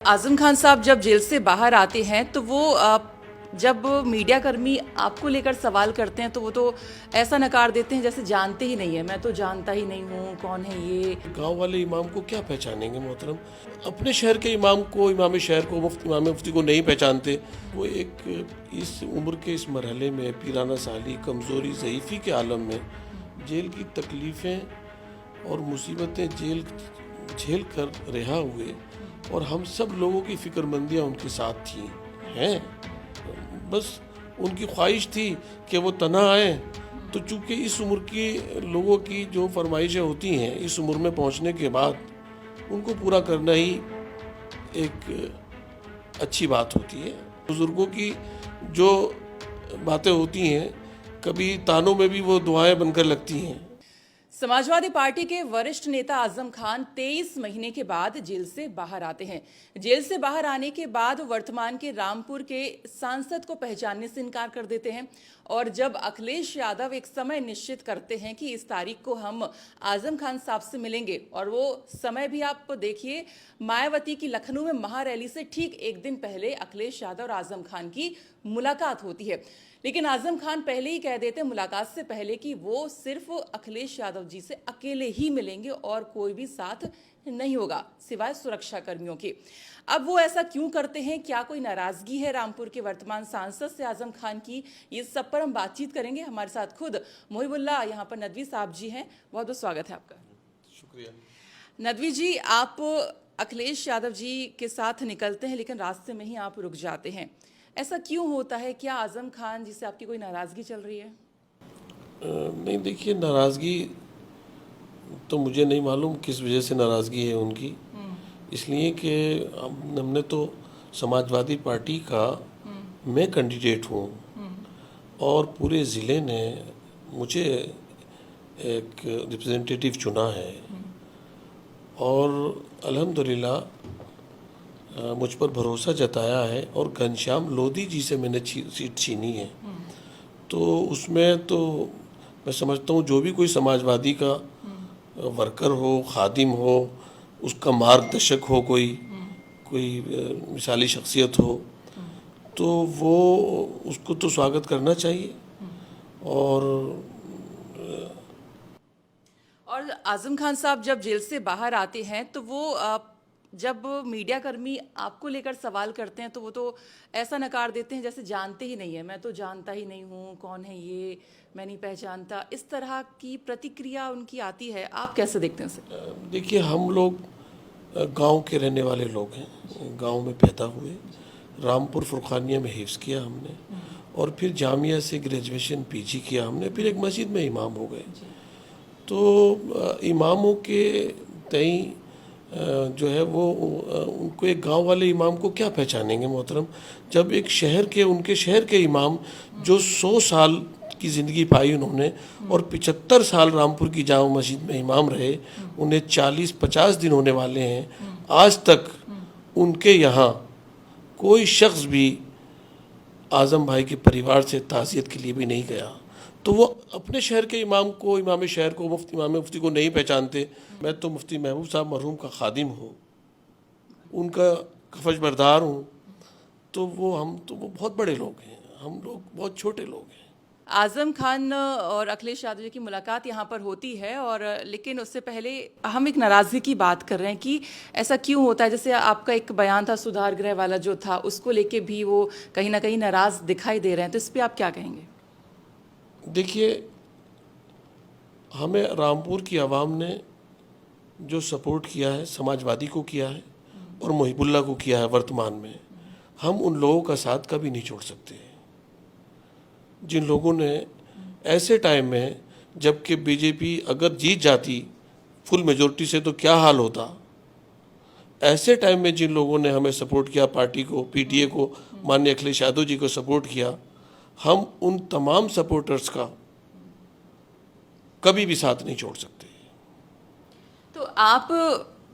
आजम खान साहब जब जेल से बाहर आते हैं तो वो जब मीडिया कर्मी आपको लेकर सवाल करते हैं तो वो तो ऐसा नकार देते हैं जैसे जानते ही नहीं है। मैं तो जानता ही नहीं हूँ कौन है ये। गांव वाले इमाम को क्या पहचानेंगे मोहतरम। अपने शहर के इमाम को, इमाम शहर को, इमाम मुफ्ती को नहीं पहचानते। वो एक इस उम्र के इस मरहले में पीराना साली, कमज़ोरी, ज़ईफ़ी के आलम में जेल की तकलीफ़ें और मुसीबतें झेल कर रिहा हुए और हम सब लोगों की फ़िक्रमंदियाँ उनके साथ थी हैं। बस उनकी ख्वाहिश थी कि वो तना आए। तो चूँकि इस उम्र की लोगों की जो फरमाइशें होती हैं इस उम्र में पहुंचने के बाद उनको पूरा करना ही एक अच्छी बात होती है। बुज़ुर्गों की जो बातें होती हैं कभी तानों में भी वो दुआएं बनकर लगती हैं। समाजवादी पार्टी के वरिष्ठ नेता आजम खान 23 महीने के बाद जेल से बाहर आते हैं। जेल से बाहर आने के बाद वर्तमान के रामपुर के सांसद को पहचानने से इनकार कर देते हैं और जब अखिलेश यादव एक समय निश्चित करते हैं कि इस तारीख को हम आजम खान साहब से मिलेंगे, और वो समय भी आप देखिए, मायावती की लखनऊ में महारैली से ठीक एक दिन पहले अखिलेश यादव और आजम खान की मुलाकात होती है। लेकिन आजम खान पहले ही कह देते मुलाकात से पहले कि वो सिर्फ अखिलेश यादव जी से अकेले ही मिलेंगे और कोई भी साथ नहीं होगा सिवाय सुरक्षा कर्मियों के। अब वो ऐसा क्यों करते हैं? क्या कोई नाराजगी है रामपुर के वर्तमान सांसद से आजम खान की? ये सब पर हम बातचीत करेंगे। हमारे साथ खुद मोहिबुल्लाह यहाँ पर नदवी साहब जी हैं। बहुत बहुत स्वागत है आपका। शुक्रिया। नदवी जी, आप अखिलेश यादव जी के साथ निकलते हैं लेकिन रास्ते में ही आप रुक जाते हैं, ऐसा क्यों होता है? क्या आजम खान जिससे आपकी कोई नाराज़गी चल रही है? नहीं, देखिए, नाराज़गी तो मुझे नहीं मालूम किस वजह से नाराज़गी है उनकी। इसलिए कि हमने तो समाजवादी पार्टी का मैं कैंडिडेट हूँ और पूरे ज़िले ने मुझे एक रिप्रेजेंटेटिव चुना है और अल्हम्दुलिल्लाह मुझ पर भरोसा जताया है और घनश्याम लोधी जी से मैंने सीट छीनी है। तो उसमें तो मैं समझता हूँ जो भी कोई समाजवादी का वर्कर हो, खादिम हो, उसका मार्गदर्शक हो, कोई मिसाली शख्सियत हो, तो वो उसको तो स्वागत करना चाहिए। और आजम खान साहब जब जेल से बाहर आते हैं तो वो जब मीडिया कर्मी आपको लेकर सवाल करते हैं तो वो तो ऐसा नकार देते हैं जैसे जानते ही नहीं है। मैं तो जानता ही नहीं हूँ कौन है ये, मैं नहीं पहचानता। इस तरह की प्रतिक्रिया उनकी आती है, आप कैसे देखते हैं उसे? देखिए, हम लोग गांव के रहने वाले लोग हैं, गांव में पैदा हुए, रामपुर फुरखानिया में हिफ्ज़ किया हमने और फिर जामिया से ग्रेजुएशन पीजी किया हमने, फिर एक मस्जिद में इमाम हो गए। तो इमामों के तई जो है वो उनको एक गांव वाले इमाम को क्या पहचानेंगे मोहतरम, जब एक शहर के, उनके शहर के इमाम जो 100 साल की ज़िंदगी पाई उन्होंने और 75 साल रामपुर की जामा मस्जिद में इमाम रहे, उन्हें 40-50 दिन होने वाले हैं, आज तक उनके यहाँ कोई शख्स भी आज़म भाई के परिवार से ताज़ियत के लिए भी नहीं गया। तो वो अपने शहर के इमाम को, इमाम शहर को, इमाम मुफ्ती को नहीं पहचानते। मैं तो मुफ्ती महबूब साहब मरहूम का खादिम हूँ, उनका कफश बरदार हूँ। तो वो बहुत बड़े लोग हैं, हम लोग बहुत छोटे लोग हैं। आजम खान और अखिलेश यादव जी की मुलाकात यहाँ पर होती है, और लेकिन उससे पहले हम एक नाराज़गी की बात कर रहे हैं कि ऐसा क्यों होता है। जैसे आपका एक बयान था सुधार गृह वाला जो था, उसको लेके भी वो कहीं ना कहीं नाराज़ दिखाई दे रहे हैं, तो इस पर आप क्या कहेंगे? देखिए, हमें रामपुर की आवाम ने जो सपोर्ट किया है, समाजवादी को किया है और मोहिबुल्लाह को किया है वर्तमान में, हम उन लोगों का साथ कभी नहीं छोड़ सकते। जिन लोगों ने ऐसे टाइम में, जबकि बीजेपी अगर जीत जाती फुल मेजोरिटी से तो क्या हाल होता, ऐसे टाइम में जिन लोगों ने हमें सपोर्ट किया, पार्टी को, पीटीए को, माननीय अखिलेश यादव जी को सपोर्ट किया, हम उन तमाम सपोर्टर्स का कभी भी साथ नहीं छोड़ सकते। तो आप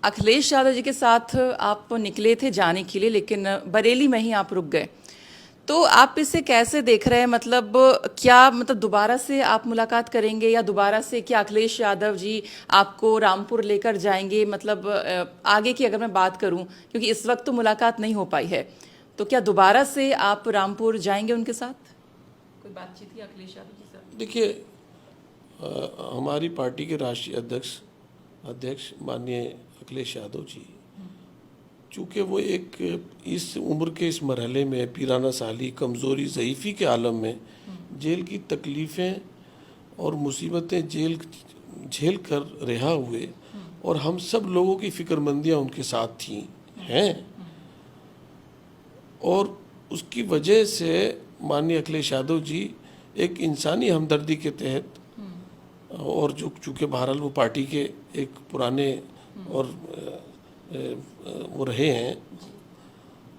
अखिलेश यादव जी के साथ आप निकले थे जाने के लिए, लेकिन बरेली में ही आप रुक गए, तो आप इसे कैसे देख रहे हैं, मतलब क्या मतलब दोबारा से आप मुलाकात करेंगे या दोबारा से क्या अखिलेश यादव जी आपको रामपुर लेकर जाएंगे? मतलब आगे की अगर मैं बात करूं, क्योंकि इस वक्त तो मुलाकात नहीं हो पाई है, तो क्या दोबारा से आप रामपुर जाएंगे उनके साथ? कोई बातचीत की अखिलेश यादव जी से? देखिए, हमारी पार्टी के राष्ट्रीय अध्यक्ष माननीय अखिलेश यादव जी, चूँकि वो एक इस उम्र के इस मरहले में पीराना साली, कमज़ोरी, ज़ईफ़ी के आलम में जेल की तकलीफ़ें और मुसीबतें झेल कर रिहा हुए, और हम सब लोगों की फ़िक्रमंदियाँ उनके साथ थी हैं, और उसकी वजह से माननीय अखिलेश यादव जी एक इंसानी हमदर्दी के तहत, और जो चूँकि बहरहाल वो पार्टी के एक पुराने और वो रहे हैं,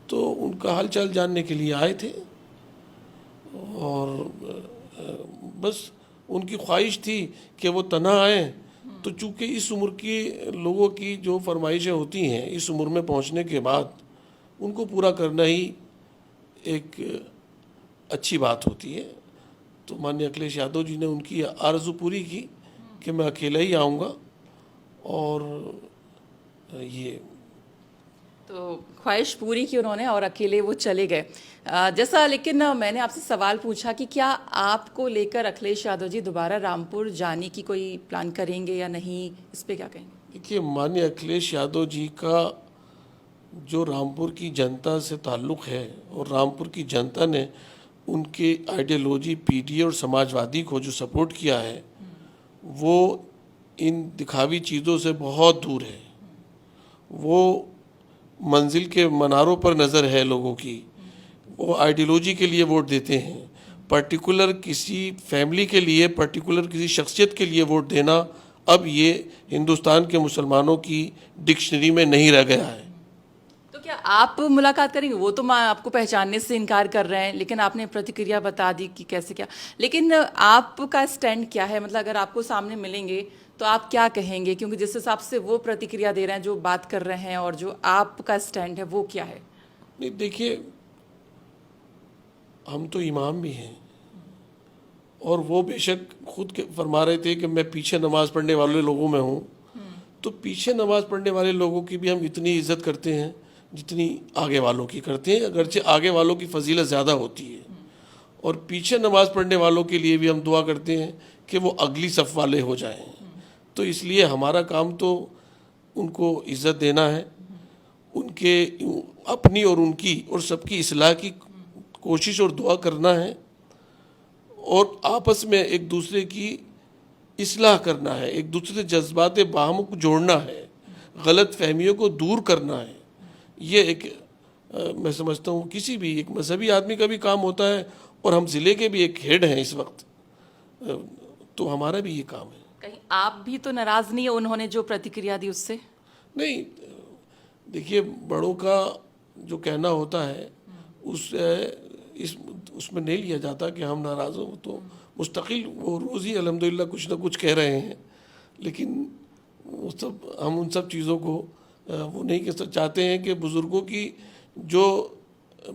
तो उनका हालचाल जानने के लिए आए थे, और बस उनकी ख्वाहिश थी कि वो तना आए। तो चूँकि इस उम्र की लोगों की जो फरमाइशें होती हैं, इस उम्र में पहुंचने के बाद उनको पूरा करना ही एक अच्छी बात होती है। तो माननीय अखिलेश यादव जी ने उनकी आरज़ू पूरी की कि मैं अकेला ही आऊँगा, और ये तो ख्वाहिश पूरी की उन्होंने और अकेले वो चले गए। जैसा, लेकिन मैंने आपसे सवाल पूछा कि क्या आपको लेकर अखिलेश यादव जी दोबारा रामपुर जाने की कोई प्लान करेंगे या नहीं, इस पे क्या कहेंगे? देखिए, माननीय अखिलेश यादव जी का जो रामपुर की जनता से ताल्लुक़ है, और रामपुर की जनता ने उनके आइडियोलॉजी, पीडीए और समाजवादी को जो सपोर्ट किया है, वो इन दिखावी चीज़ों से बहुत दूर है। वो मंजिल के मनारों पर नज़र है लोगों की, वो आइडियोलॉजी के लिए वोट देते हैं, पर्टिकुलर किसी फैमिली के लिए, पर्टिकुलर किसी शख्सियत के लिए वोट देना अब ये हिंदुस्तान के मुसलमानों की डिक्शनरी में नहीं रह गया है। तो क्या आप मुलाकात करेंगे? वो तो मैं आपको पहचानने से इनकार कर रहे हैं, लेकिन आपने प्रतिक्रिया बता दी कि कैसे क्या, लेकिन आपका स्टैंड क्या है? मतलब अगर आपको सामने मिलेंगे तो आप क्या कहेंगे? क्योंकि जिस हिसाब से वो प्रतिक्रिया दे रहे हैं, जो बात कर रहे हैं, और जो आपका स्टैंड है वो क्या है? नहीं, देखिए, हम तो इमाम भी हैं, और वो बेशक खुद के फरमा रहे थे कि मैं पीछे नमाज़ पढ़ने वाले लोगों में हूँ। तो पीछे नमाज़ पढ़ने वाले लोगों की भी हम इतनी इज़्ज़त करते हैं जितनी आगे वालों की करते हैं, अगरचे आगे वालों की फजीलत ज़्यादा होती है, और पीछे नमाज़ पढ़ने वालों के लिए भी हम दुआ करते हैं कि वो अगली सफ़ वाले हो जाएं। तो इसलिए हमारा काम तो उनको इज़्ज़त देना है, उनके अपनी और उनकी और सबकी इस्लाह की कोशिश और दुआ करना है, और आपस में एक दूसरे की इस्लाह करना है, एक दूसरे से जज्बात बाहम को जोड़ना है, गलत फहमियों को दूर करना है। ये एक मैं समझता हूँ किसी भी एक मजहबी आदमी का भी काम होता है, और हम ज़िले के भी एक हेड हैं इस वक्त, तो हमारा भी ये काम है। कहीं आप भी तो नाराज़ नहीं है उन्होंने जो प्रतिक्रिया दी उससे? नहीं, देखिए, बड़ों का जो कहना होता है उसमें नहीं लिया जाता कि हम नाराज़ हो। तो मुस्तकिल वो रोज़ ही अल्हम्दुलिल्लाह कुछ ना कुछ कह रहे हैं, लेकिन वो सब हम उन सब चीज़ों को वो नहीं कह चाहते हैं कि बुज़ुर्गों की जो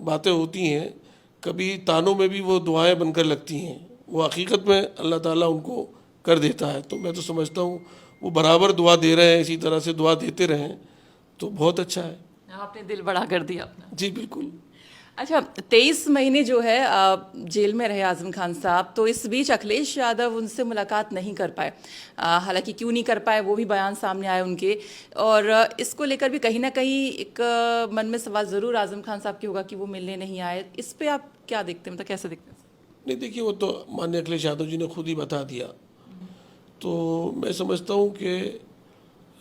बातें होती हैं, कभी तानों में भी वो दुआएं बनकर लगती हैं, वो हकीकत में अल्लाह ताला उनको कर देता है। तो मैं तो समझता हूँ वो बराबर दुआ दे रहे हैं, इसी तरह से दुआ देते रहें तो बहुत अच्छा है। आपने दिल बड़ा कर दिया अपना। जी बिल्कुल। अच्छा, 23 महीने जो है जेल में रहे आजम खान साहब, तो इस बीच अखिलेश यादव उनसे मुलाकात नहीं कर पाए। हालांकि क्यों नहीं कर पाए वो भी बयान सामने आए उनके, और इसको लेकर भी कहीं ना कहीं एक मन में सवाल ज़रूर आजम खान साहब की होगा कि वो मिलने नहीं आए। इस पे आप क्या देखते हैं, मतलब कैसे देखते हैं? नहीं, देखिए, वो तो माननीय अखिलेश यादव जी ने खुद ही बता दिया। तो मैं समझता हूँ कि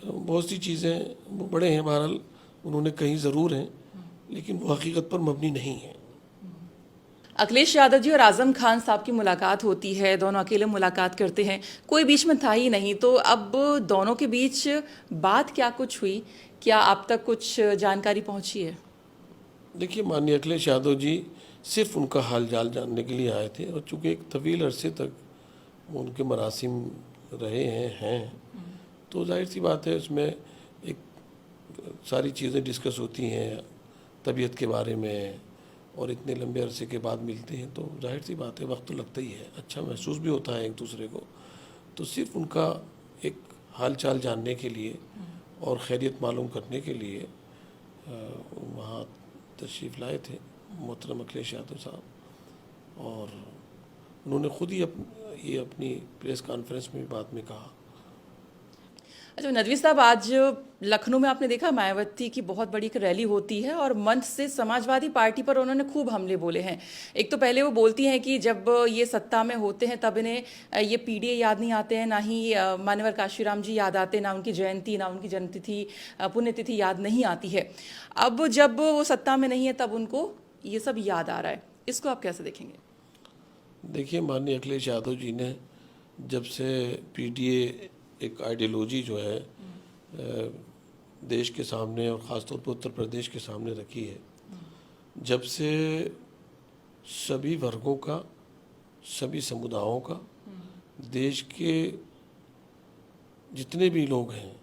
बहुत सी चीज़ें वो बड़े हैं, बहरहाल उन्होंने कहीं ज़रूर हैं, लेकिन वो हकीकत पर मबनी नहीं है। अखिलेश यादव जी और आजम खान साहब की मुलाकात होती है, दोनों अकेले मुलाकात करते हैं, कोई बीच में था ही नहीं, तो अब दोनों के बीच बात क्या कुछ हुई? क्या आप तक कुछ जानकारी पहुंची है? देखिए, माननीय अखिलेश यादव जी सिर्फ उनका हाल चाल जानने के लिए आए थे, और चूँकि एक तवील अरसे तक वो उनके मरासिम रहे हैं, तो जाहिर सी बात है उसमें एक सारी चीज़ें डिस्कस होती हैं, तबीयत के बारे में, और इतने लंबे अरसे के बाद मिलते हैं तो जाहिर सी बात है वक्त तो लगता ही है, अच्छा महसूस भी होता है एक दूसरे को। तो सिर्फ उनका एक हाल चाल जानने के लिए और खैरियत मालूम करने के लिए वहाँ तशरीफ़ लाए थे मोहतरम अखिलेश यादव साहब, और उन्होंने खुद ही ये अपनी प्रेस कॉन्फ्रेंस में भी बाद में कहा। अच्छा नदवी साहब, आज लखनऊ में आपने देखा मायावती की बहुत बड़ी एक रैली होती है और मंच से समाजवादी पार्टी पर उन्होंने खूब हमले बोले हैं। एक तो पहले वो बोलती हैं कि जब ये सत्ता में होते हैं तब इन्हें ये पीडीए याद नहीं आते हैं, ना ही मान्यवर काशीराम जी याद आते, ना उनकी जयंती, ना उनकी जन्मतिथि पुण्यतिथि याद नहीं आती है। अब जब वो सत्ता में नहीं है तब उनको ये सब याद आ रहा है, इसको आप कैसे देखेंगे? देखिए, माननीय अखिलेश यादव जी ने जब से पीडीए एक आइडियोलॉजी जो है देश के सामने और ख़ासतौर पर उत्तर प्रदेश के सामने रखी है, जब से सभी वर्गों का, सभी समुदायों का, देश के जितने भी लोग हैं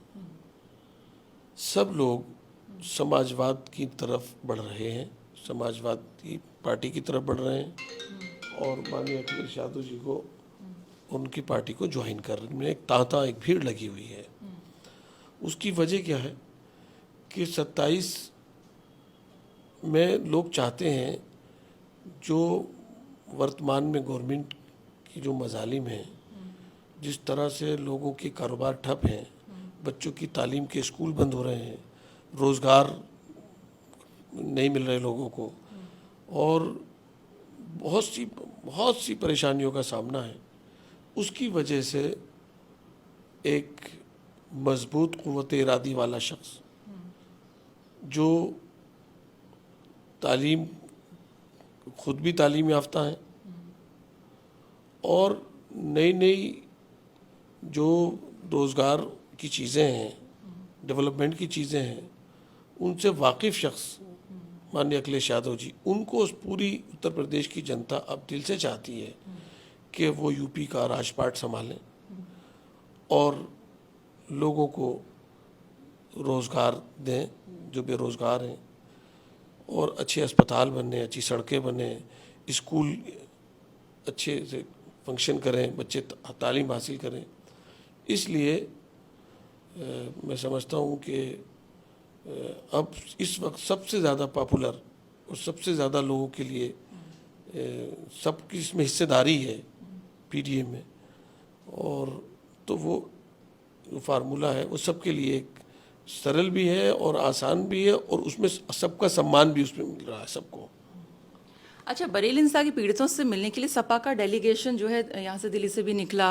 सब लोग समाजवाद की तरफ बढ़ रहे हैं, समाजवादी पार्टी की तरफ बढ़ रहे हैं और माननीय अखिलेश यादव जी को, उनकी पार्टी को ज्वाइन करने में एक तांता, एक भीड़ लगी हुई है। उसकी वजह क्या है कि 27 में लोग चाहते हैं जो वर्तमान में गवर्नमेंट की जो मजालिम है, जिस तरह से लोगों के कारोबार ठप हैं, बच्चों की तालीम के स्कूल बंद हो रहे हैं, रोज़गार नहीं मिल रहे लोगों को और बहुत सी परेशानियों का सामना है, उसकी वजह से एक मजबूत क़ुव्वत इरादी वाला शख्स जो तालीम, खुद भी तालीम याफ्ता है और नई नई जो रोज़गार की चीज़ें हैं, डेवलपमेंट की चीज़ें हैं, उनसे वाकिफ़ शख्स माननीय अखिलेश यादव जी, उनको उस पूरी उत्तर प्रदेश की जनता अब दिल से चाहती है कि वो यूपी का राजपाट संभालें और लोगों को रोज़गार दें जो बेरोज़गार हैं, और अच्छे अस्पताल बने, अच्छी सड़कें बने, स्कूल अच्छे से फंक्शन करें, बच्चे तालीम हासिल करें। इसलिए मैं समझता हूँ कि अब इस वक्त सबसे ज़्यादा पॉपुलर और सबसे ज़्यादा लोगों के लिए सबकी इसमें हिस्सेदारी है पीडीए में, और तो वो जो फार्मूला है वो सबके लिए एक सरल भी है और आसान भी है और उसमें सबका सम्मान भी उसमें मिल रहा है सबको। अच्छा, बरेली हिंसा के पीड़ितों से मिलने के लिए सपा का डेलीगेशन जो है यहाँ से दिल्ली से भी निकला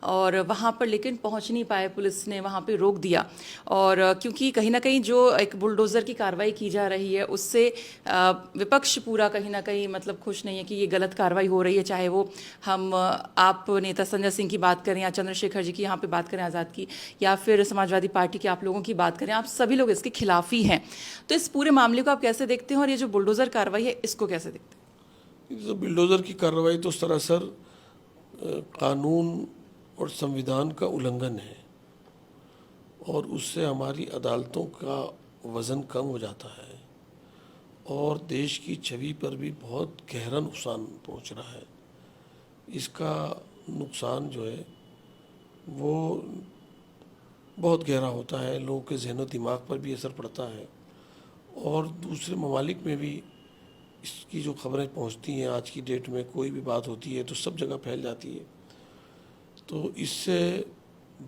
और वहाँ पर लेकिन पहुँच नहीं पाए, पुलिस ने वहाँ पे रोक दिया। और क्योंकि कहीं ना कहीं जो एक बुलडोज़र की कार्रवाई की जा रही है उससे विपक्ष पूरा कहीं ना कहीं मतलब खुश नहीं है कि ये गलत कार्रवाई हो रही है, चाहे वो हम आप नेता संजय सिंह की बात करें या चंद्रशेखर जी की यहाँ पर बात करें आज़ाद की, या फिर समाजवादी पार्टी के आप लोगों की बात करें, आप सभी लोग इसके खिलाफ ही हैं। तो इस पूरे मामले को आप कैसे देखते हैं और ये जो बुलडोज़र कार्रवाई है इसको कैसे देखते हैं? तो बुलडोज़र की कार्रवाई तो सरासर कानून और संविधान का उल्लंघन है और उससे हमारी अदालतों का वज़न कम हो जाता है और देश की छवि पर भी बहुत गहरा नुकसान पहुंच रहा है। इसका नुकसान जो है वो बहुत गहरा होता है, लोगों के ज़हन दिमाग पर भी असर पड़ता है और दूसरे ममालिक में भी इसकी जो खबरें पहुंचती हैं, आज की डेट में कोई भी बात होती है तो सब जगह फैल जाती है, तो इससे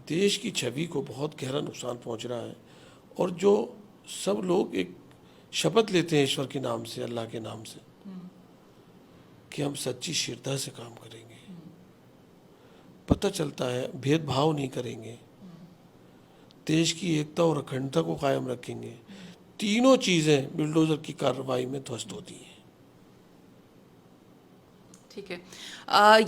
देश की छवि को बहुत गहरा नुकसान पहुंच रहा है। और जो सब लोग एक शपथ लेते हैं ईश्वर के नाम से, अल्लाह के नाम से, कि हम सच्ची श्रद्धा से काम करेंगे, पता चलता है भेदभाव नहीं करेंगे, देश की एकता और अखंडता को कायम रखेंगे, तीनों चीज़ें बुलडोज़र की कार्रवाई में ध्वस्त होती हैं। ठीक है,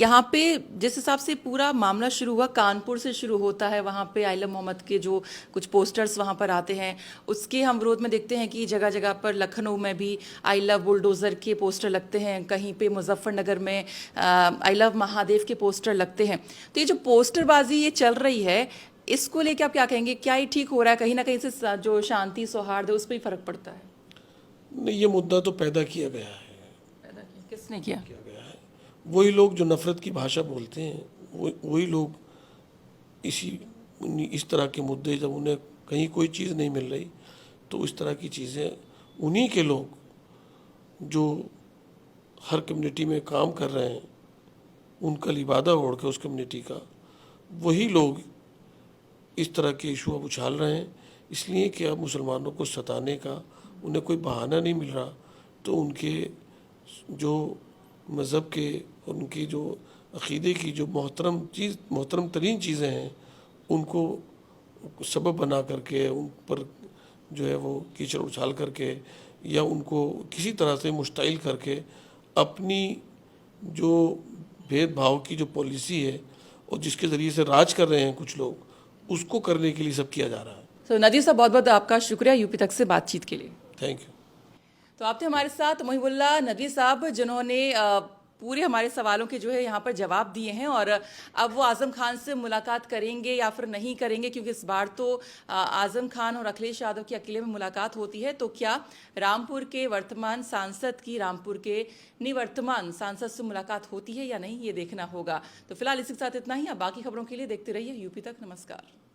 यहाँ पे जिस हिसाब से पूरा मामला शुरू हुआ, कानपुर से शुरू होता है, वहाँ पे आइलम मोहम्मद के जो कुछ पोस्टर्स वहाँ पर आते हैं, उसके हम विरोध में देखते हैं कि जगह जगह पर लखनऊ में भी आई लव बुलडोज़र के पोस्टर लगते हैं, कहीं पे मुजफ्फरनगर में आई लव महादेव के पोस्टर लगते हैं। तो ये जो पोस्टरबाजी ये चल रही है, इसको लेके आप क्या कहेंगे? क्या ये ठीक हो रहा है? कहीं ना कहीं से जो शांति सौहार्द है उस पर ही फर्क पड़ता है? नहीं, ये मुद्दा तो पैदा किया गया है किसने किया? किया गया है। वही लोग जो नफरत की भाषा बोलते हैं, वही लोग इस तरह के मुद्दे, जब उन्हें कहीं कोई चीज़ नहीं मिल रही तो इस तरह की चीज़ें, उन्हीं के लोग जो हर कम्युनिटी में काम कर रहे हैं, उनका लिबादा ओढ़ के उस कम्युनिटी का, वही लोग इस तरह के इशू अब उछाल रहे हैं, इसलिए कि अब मुसलमानों को सताने का उन्हें कोई बहाना नहीं मिल रहा, तो उनके जो मज़हब के, उनकी जो अक़ीदे की जो मोहतरम तरीन चीज़ें हैं, उनको सबब बना करके उन पर जो है वो कीचड़ उछाल करके या उनको किसी तरह से मुश्ताइल करके अपनी जो भेदभाव की जो पॉलिसी है और जिसके ज़रिए से राज कर रहे हैं कुछ लोग, उसको करने के लिए सब किया जा रहा है। तो नदीर साहब, बहुत बहुत आपका शुक्रिया यूपी तक से बातचीत के लिए। Thank you. तो आप थे हमारे साथ मुहिबुल्लाह नदवी साहब, जिन्होंने पूरे हमारे सवालों के जो है यहाँ पर जवाब दिए हैं, और अब वो आज़म खान से मुलाकात करेंगे या फिर नहीं करेंगे, क्योंकि इस बार तो आज़म खान और अखिलेश यादव की अकेले में मुलाकात होती है। तो क्या रामपुर के वर्तमान सांसद की रामपुर के निवर्तमान सांसद से मुलाकात होती है या नहीं, ये देखना होगा। तो फिलहाल इसी के साथ इतना ही। अब बाकी खबरों के लिए देखते रहिए यूपी तक। नमस्कार।